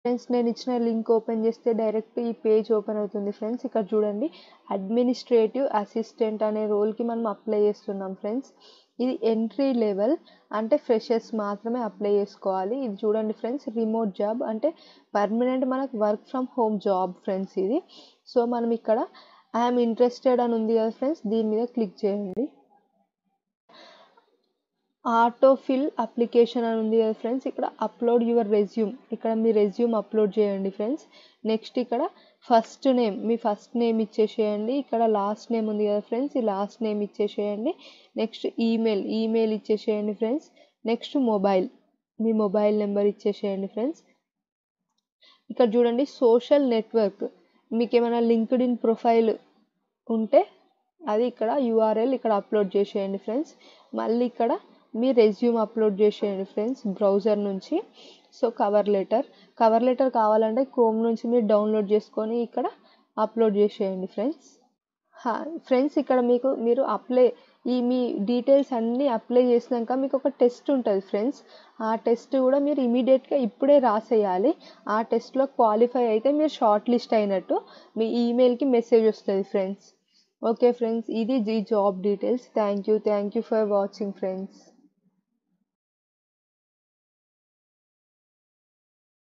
Friends నేను ఇచ్చిన link open చేస్తే డైరెక్ట్ ఈ పేజ్ ఓపెన్ అవుతుంది ఫ్రెండ్స్. ఇక్కడ చూడండి, అడ్మినిస్ట్రేటివ్ అసిస్టెంట్ అనే రోల్కి మనం అప్లై చేస్తున్నాం ఫ్రెండ్స్. ఇది ఎంట్రీ లెవెల్, అంటే ఫ్రెషర్స్ మాత్రమే అప్లై చేసుకోవాలి. ఇది చూడండి ఫ్రెండ్స్, రిమోట్ జాబ్ అంటే పర్మనెంట్ మనకు work from home job friends ఇది. సో మనం ఇక్కడ ఐఎమ్ ఇంట్రెస్టెడ్ అని ఉంది కదా ఫ్రెండ్స్, దీని మీద క్లిక్ చేయండి. ఆటో ఫిల్ అప్లికేషన్ అని ఉంది కదా ఫ్రెండ్స్, ఇక్కడ అప్లోడ్ యువర్ రెజ్యూమ్, ఇక్కడ మీ రెజ్యూమ్ అప్లోడ్ చేయండి ఫ్రెండ్స్. నెక్స్ట్ ఇక్కడ ఫస్ట్ నేమ్, మీ ఫస్ట్ నేమ్ ఇచ్చేసేయండి. ఇక్కడ లాస్ట్ నేమ్ ఉంది కదా ఫ్రెండ్స్, ఈ లాస్ట్ నేమ్ ఇచ్చేసేయండి. నెక్స్ట్ ఈమెయిల్ ఇచ్చేసేయండి ఫ్రెండ్స్. నెక్స్ట్ మీ మొబైల్ నెంబర్ ఇచ్చేసేయండి ఫ్రెండ్స్. ఇక్కడ చూడండి, సోషల్ నెట్వర్క్, మీకు ఏమైనా లింక్డ్ ఇన్ ప్రొఫైల్ ఉంటే అది ఇక్కడ URL ఇక్కడ అప్లోడ్ చేసేయండి ఫ్రెండ్స్. మళ్ళీ ఇక్కడ మీ రెజ్యూమ్ అప్లోడ్ చేసేయండి ఫ్రెండ్స్ బ్రౌజర్ నుంచి. సో కవర్ లెటర్ కావాలంటే క్రోమ్ నుంచి మీరు డౌన్లోడ్ చేసుకొని ఇక్కడ అప్లోడ్ చేసేయండి ఫ్రెండ్స్. ఫ్రెండ్స్ ఇక్కడ మీరు మీ డీటెయిల్స్ అన్నీ అప్లై చేసినాక మీకు ఒక టెస్ట్ ఉంటుంది ఫ్రెండ్స్. ఆ టెస్ట్ కూడా మీరు ఇమీడియట్గా ఇప్పుడే రాసేయాలి. ఆ టెస్ట్లో క్వాలిఫై అయితే మీరు షార్ట్ లిస్ట్ అయినట్టు, మీ ఈమెయిల్కి మెసేజ్ వస్తుంది ఫ్రెండ్స్. ఓకే ఫ్రెండ్స్, ఇది job details. Thank you for watching friends.